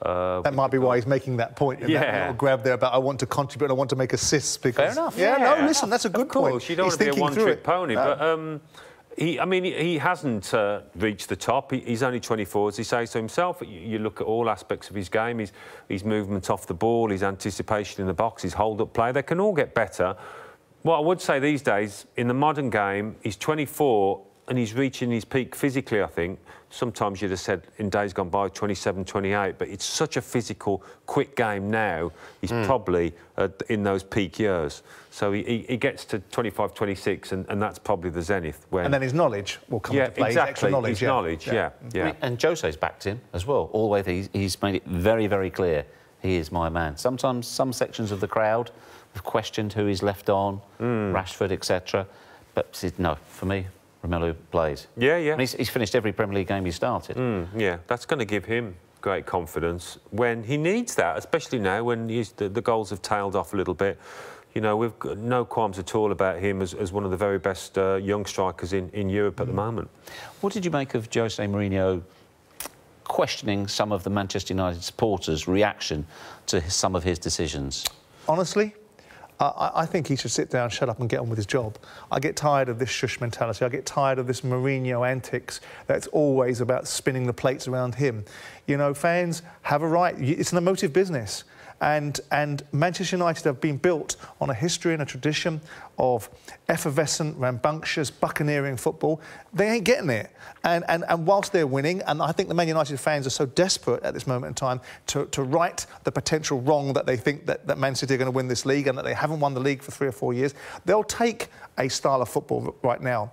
That might be why he's making that point. That little grab there about I want to contribute and I want to make assists. Because, fair enough. Yeah, no, listen, that's a good point. Of course, you don't want to be a one-trick pony, but he hasn't reached the top. He's only 24, as he says to himself. You look at all aspects of his game, his movement off the ball, his anticipation in the box, his hold-up play. They can all get better. What I would say these days, in the modern game, he's 24 and he's reaching his peak physically, I think. Sometimes you'd have said in days gone by 27, 28, but it's such a physical, quick game now. He's probably in those peak years. So he gets to 25, 26, and that's probably the zenith. And then his knowledge will come into play. Exactly. Extra knowledge, his knowledge, yeah. And Jose's backed him as well. All the way through, he's made it very, very clear. He is my man. Sometimes some sections of the crowd have questioned who he's left on, Rashford, etc. But no, for me, Romelu plays. Yeah. And he's finished every Premier League game he started. Yeah, that's going to give him great confidence when he needs that, especially now when the goals have tailed off a little bit. You know, we've got no qualms at all about him as one of the very best young strikers in Europe at the moment. What did you make of Jose Mourinho questioning some of the Manchester United supporters' reaction to some of his decisions? Honestly, I think he should sit down, shut up and get on with his job. I get tired of this shush mentality. I get tired of this Mourinho antics that's always about spinning the plates around him. You know, fans have a right. It's an emotive business. And Manchester United have been built on a history and a tradition of effervescent, rambunctious, buccaneering football. They ain't getting it. And whilst they're winning, and I think the Man United fans are so desperate at this moment in time to right the potential wrong that they think that Man City are going to win this league and that they haven't won the league for 3 or 4 years, they'll take a style of football right now.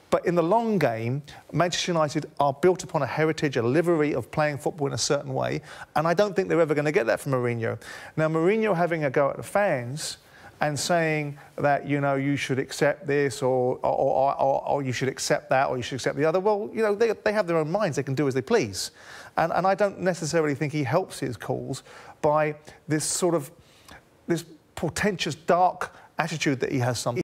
But in the long game, Manchester United are built upon a heritage, a livery of playing football in a certain way, and I don't think they're ever going to get that from Mourinho. Now, Mourinho having a go at the fans and saying that, you know, you should accept this or you should accept that or you should accept the other, well, you know, they have their own minds. They can do as they please. And I don't necessarily think he helps his cause by this sort of, this portentous, dark attitude that he has sometimes.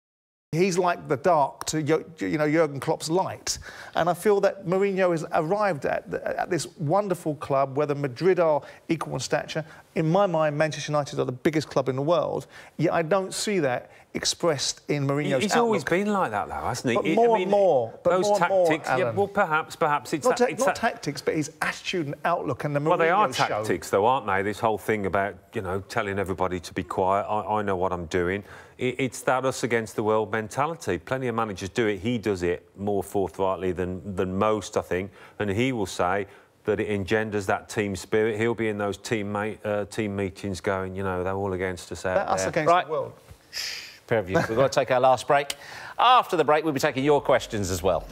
He's like the dark to, you know, Jurgen Klopp's light. And I feel that Mourinho has arrived at this wonderful club where the Madrid are equal in stature. In my mind, Manchester United are the biggest club in the world. Yet I don't see that expressed in Mourinho's He's outlook. always been like that, though, hasn't he? But more and more. But those more tactics, and more, yeah, well, perhaps it's... Not tactics, but his attitude and outlook and the Mourinho Well, they are show. tactics, though, aren't they? This whole thing about, you know, telling everybody to be quiet, I know what I'm doing. It's that us against the world mentality. Plenty of managers do it. He does it more forthrightly than most, I think. And he will say that it engenders that team spirit. He'll be in those team meetings going, you know, they're all against us out there. Us against the world. Pair of you. We've got to take our last break. After the break, we'll be taking your questions as well.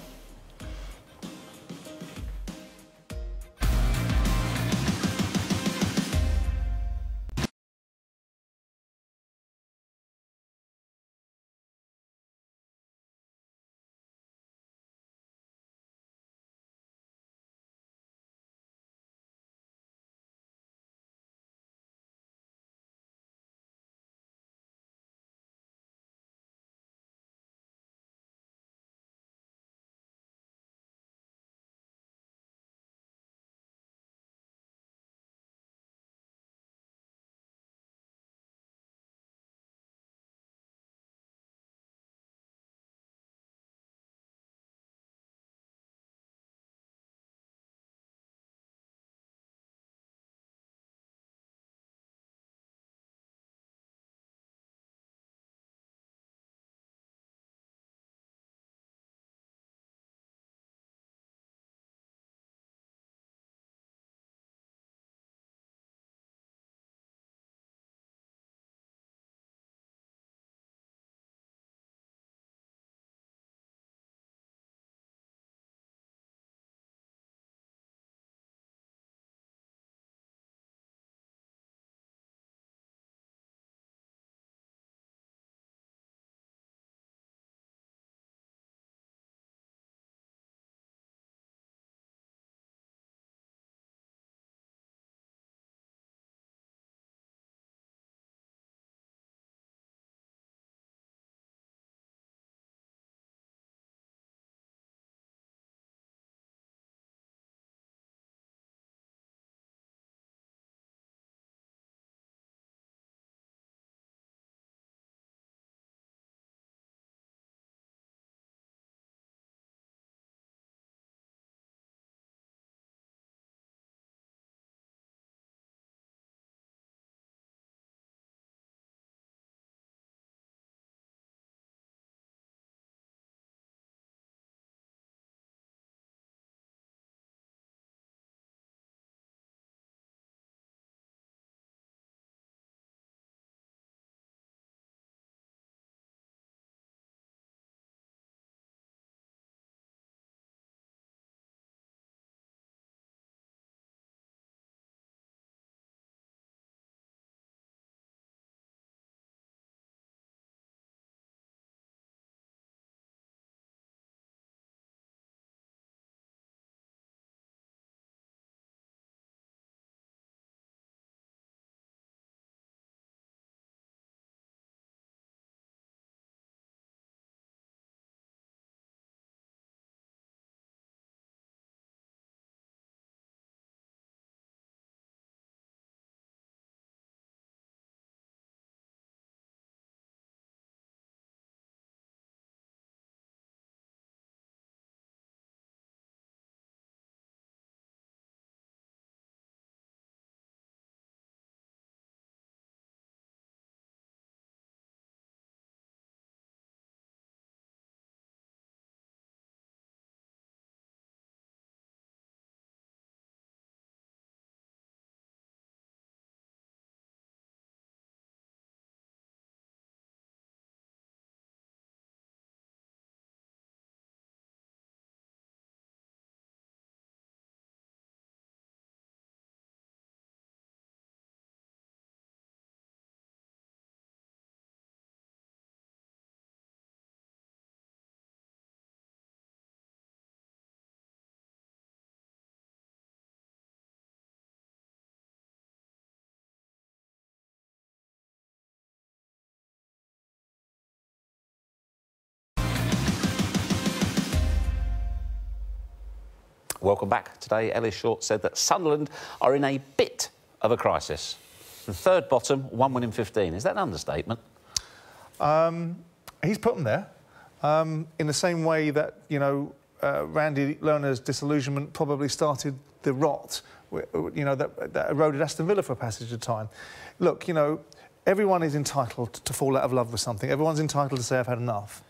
Welcome back. Today, Ellis Short said that Sunderland are in a bit of a crisis. The third bottom, 1 win in 15. Is that an understatement? He's put them there. In the same way that, you know, Randy Lerner's disillusionment probably started the rot, you know, that eroded Aston Villa for a passage of time. Look, you know, everyone is entitled to fall out of love with something. Everyone's entitled to say, I've had enough.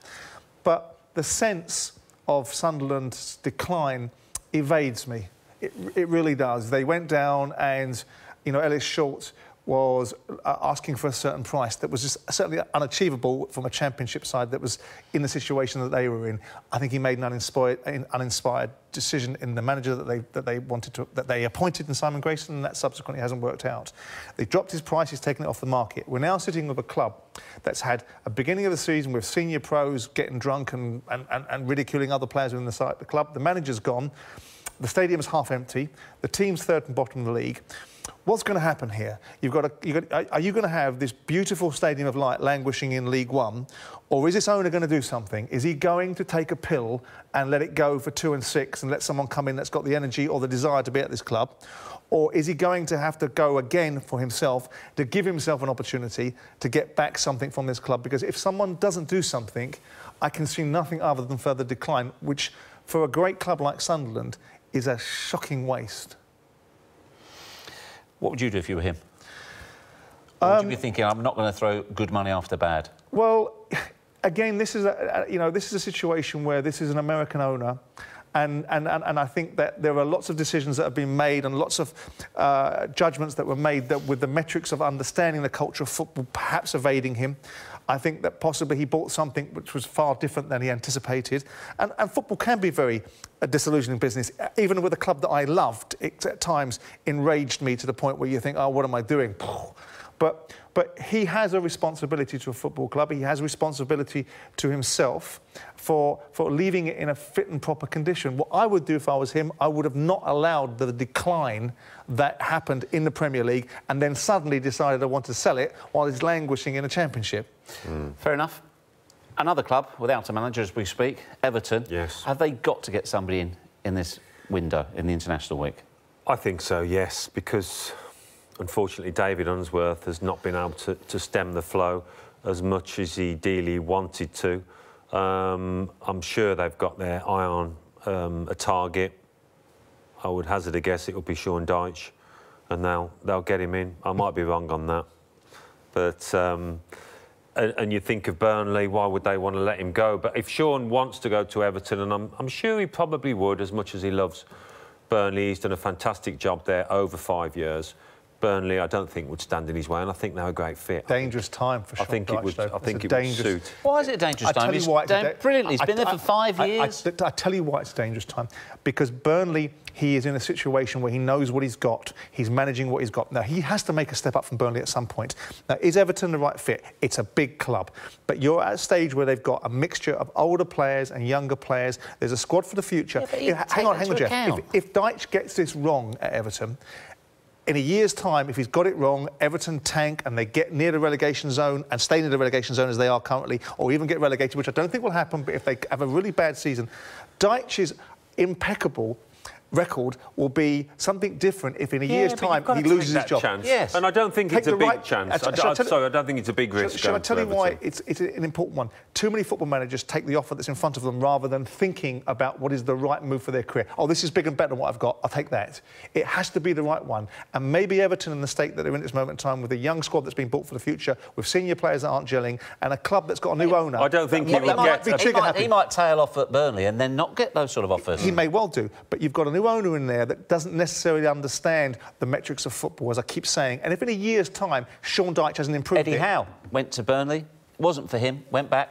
But the sense of Sunderland's decline evades me. It really does. They went down and, you know, Ellis Short was asking for a certain price that was just certainly unachievable from a Championship side that was in the situation that they were in. I think he made an uninspired decision in the manager that they appointed in Simon Grayson, and that subsequently hasn't worked out. They dropped his price, he's taken it off the market. We're now sitting with a club that's had a beginning of the season with senior pros getting drunk and ridiculing other players within the club. The manager's gone. The stadium's half empty. The team's third and bottom of the league. What's going to happen here? Are you going to have this beautiful Stadium of Light languishing in League One, or is this owner going to do something? Is he going to take a pill and let it go for 2 and 6 and let someone come in that's got the energy or the desire to be at this club? Or is he going to have to go again for himself to give himself an opportunity to get back something from this club? Because if someone doesn't do something, I can see nothing other than further decline, which for a great club like Sunderland is a shocking waste. What would you do if you were him? Or would you be thinking, I'm not going to throw good money after bad? Well, again, this is a situation where this is an American owner, and I think that there are lots of decisions that have been made and lots of judgments that were made that with the metrics of understanding the culture of football perhaps evading him. I think that possibly he bought something which was far different than he anticipated. And football can be very a disillusioning business. Even with a club that I loved, it at times enraged me to the point where you think, oh, what am I doing? But he has a responsibility to a football club. He has a responsibility to himself for leaving it in a fit and proper condition. What I would do if I was him, I would have not allowed the decline that happened in the Premier League and then suddenly decided I want to sell it while it's languishing in the Championship. Fair enough. Another club without a manager as we speak, Everton. Yes. Have they got to get somebody in this window, in the international week? I think so, yes, because unfortunately David Unsworth has not been able to stem the flow as much as he ideally wanted to. I'm sure they've got their eye on a target. I would hazard a guess it will be Sean Dyche, and they'll get him in. I might be wrong on that. But, and you think of Burnley, why would they want to let him go? But if Sean wants to go to Everton, and I'm sure he probably would, as much as he loves Burnley, he's done a fantastic job there over 5 years. Burnley, I don't think would stand in his way, and I think they're a great fit. Dangerous time for Sean Dyche, though. I think it would suit. Why is it a dangerous time? He's done brilliantly. He's been there for 5 years. I tell you why it's a dangerous time. Because Burnley, he is in a situation where he knows what he's got. He's managing what he's got. Now, he has to make a step up from Burnley at some point. Now, is Everton the right fit? It's a big club. But you're at a stage where they've got a mixture of older players and younger players. There's a squad for the future. Yeah, hang on, Geoff. If Dyche gets this wrong at Everton, in a year's time, if he's got it wrong, Everton tank and they get near the relegation zone and stay near the relegation zone as they are currently, or even get relegated, which I don't think will happen, but if they have a really bad season, Dyche's impeccable record will be something different if in a year's time he loses his job. Chance. Yes. And I don't think it's a big chance. Sorry, I don't think it's a big risk. Shall I tell you why it's an important one? Too many football managers take the offer that's in front of them rather than thinking about what is the right move for their career. Oh, this is big and better than what I've got, I'll take that. It has to be the right one. And maybe Everton, in the state that they're in at this moment in time, with a young squad that's been built for the future, with senior players that aren't gelling, and a club that's got a new owner. I don't think he will get... He might tail off at Burnley and then not get those sort of offers. He may well do, but you've got a new owner in there that doesn't necessarily understand the metrics of football, as I keep saying. And if in a year's time Sean Dyche hasn't improved Eddie Howe went to Burnley, wasn't for him, went back,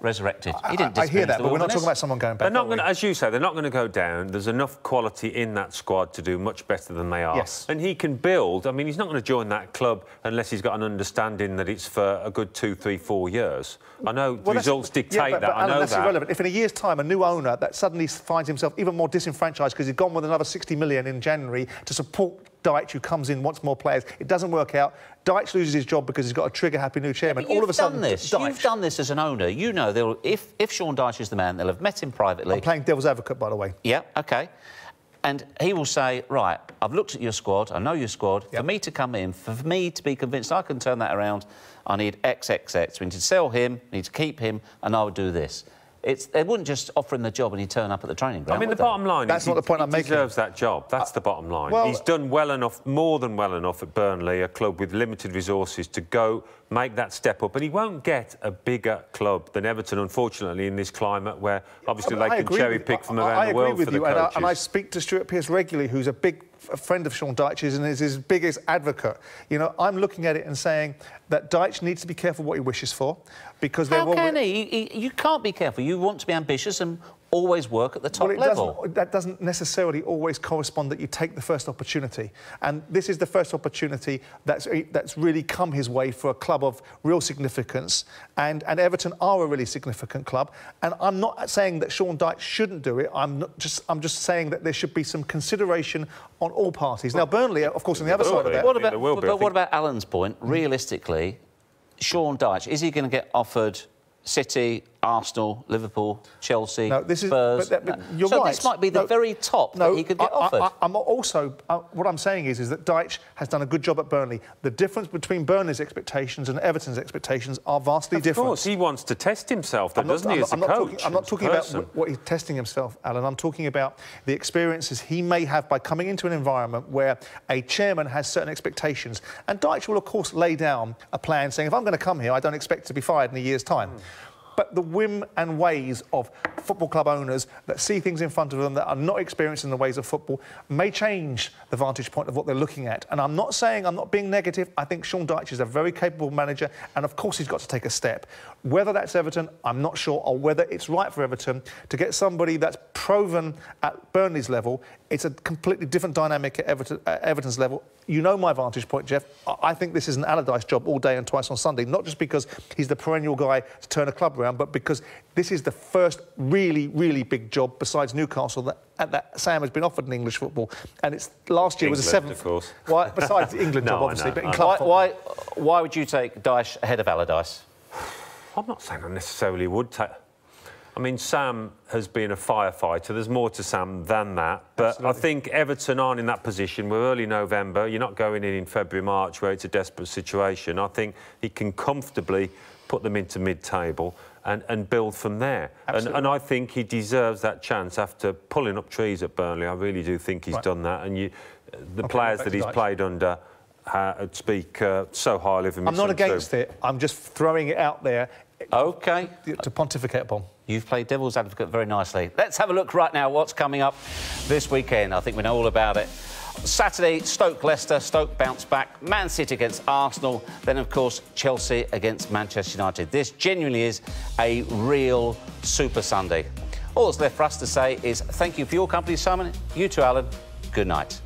resurrected. He didn't I hear that, but we're not talking about someone going back. They're not going to, as you say, they're not going to go down. There's enough quality in that squad to do much better than they are. Yes. And he can build. I mean, he's not going to join that club unless he's got an understanding that it's for a good 2, 3, 4 years. I know the results dictate that. I know that's irrelevant. If in a year's time a new owner that suddenly finds himself even more disenfranchised because he's gone with another 60 million in January to support Dyche, who comes in, wants more players, it doesn't work out. Dyche loses his job because he's got a trigger-happy new chairman. All of a sudden, you've done this as an owner. You know, if Sean Dyche is the man, they'll have met him privately. I'm playing devil's advocate, by the way. Yeah, OK. And he will say, right, I've looked at your squad, I know your squad. For me to come in, for me to be convinced I can turn that around, I need XXX. We need to sell him, we need to keep him, and I would do this. They wouldn't just offer him the job and he'd turn up at the training ground. I mean, the bottom line is... That's not the point I'm making. He deserves that job. That's the bottom line. Well, he's done well enough, more than well enough at Burnley, a club with limited resources, to go make that step up. But he won't get a bigger club than Everton, unfortunately, in this climate where, obviously, they can cherry-pick from around the world for the coaches. And I speak to Stuart Pearce regularly, who's a big friend of Sean Dyche's and is his biggest advocate. You know, I'm looking at it and saying that Dyche needs to be careful what he wishes for, because how can he? You can't be careful. You want to be ambitious and always work at the top level. That doesn't necessarily always correspond that you take the first opportunity. And this is the first opportunity that's really come his way for a club of real significance. And Everton are a really significant club. And I'm not saying that Sean Dyche shouldn't do it. I'm just saying that there should be some consideration on all parties. Now, Burnley, of course, on the other side of that... What about Alan's point? Realistically, Sean Dyche, is he going to get offered City, Arsenal, Liverpool, Chelsea, Spurs? You're right. This might be the very top that he could get offered. I'm also... what I'm saying is that Dyche has done a good job at Burnley. The difference between Burnley's expectations and Everton's expectations are vastly different. Of course, he wants to test himself, doesn't he, as a coach? I'm not talking about what he's testing himself, Alan. I'm talking about the experiences he may have by coming into an environment where a chairman has certain expectations. And Dyche will, of course, lay down a plan saying, if I'm going to come here, I don't expect to be fired in a year's time. But the whim and ways of football club owners that see things in front of them that are not experienced in the ways of football may change the vantage point of what they're looking at. And I'm not saying, I'm not being negative. I think Sean Dyche is a very capable manager, and of course he's got to take a step. Whether that's Everton, I'm not sure, or whether it's right for Everton to get somebody that's proven at Burnley's level. It's a completely different dynamic at Everton's level. You know my vantage point, Geoff. I think this is an Allardyce job all day and twice on Sunday, not just because he's the perennial guy to turn a club around, but because this is the first really, really big job besides Newcastle that Sam has been offered in English football. And it's last year was the seventh. Of course. Why, besides the England job, obviously, but in club why would you take Dyche ahead of Allardyce? I'm not saying I necessarily would take... I mean, Sam has been a firefighter. There's more to Sam than that. But absolutely. I think Everton aren't in that position. We're early November. You're not going in February, March, where it's a desperate situation. I think he can comfortably put them into mid-table and build from there. And I think he deserves that chance after pulling up trees at Burnley. I really do think he's done that. And the players that he's played under speak so highly of him. I'm not against it. I'm just throwing it out there. OK. To pontificate upon. You've played devil's advocate very nicely. Let's have a look right now what's coming up this weekend. I think we know all about it. Saturday, Stoke-Leicester. Stoke bounce back. Man City against Arsenal. Then, of course, Chelsea against Manchester United. This genuinely is a real Super Sunday. All that's left for us to say is thank you for your company, Simon. You too, Alan. Good night.